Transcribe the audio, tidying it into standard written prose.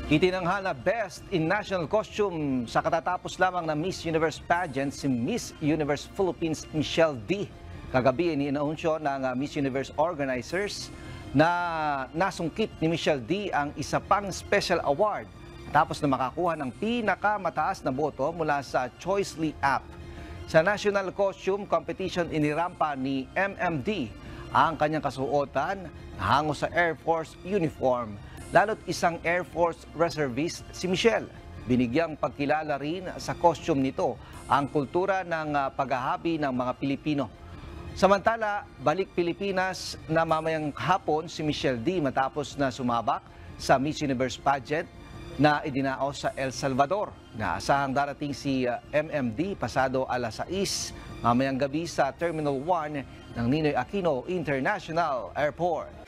Itinanghal na Best in National Costume sa katatapos lamang na Miss Universe pageant si Miss Universe Philippines Michelle D. Kagabi inianaunsyo ng Miss Universe organizers na nasungkit ni Michelle D ang isa pang special award tapos na makakuha ng pinakamataas na boto mula sa Choicely app. Sa National Costume Competition inirampa ni MMD ang kanyang kasuotan na hango sa Air Force uniform. Lalo't isang Air Force reservist si Michelle. Binigyang pagkilala rin sa costume nito ang kultura ng paghahabi ng mga Pilipino. Samantala, balik Pilipinas na mamayang hapon si Michelle D matapos na sumabak sa Miss Universe pageant na idinaos sa El Salvador. Naasahang darating si MMD pasado alas 6 mamayang gabi sa Terminal 1 ng Ninoy Aquino International Airport.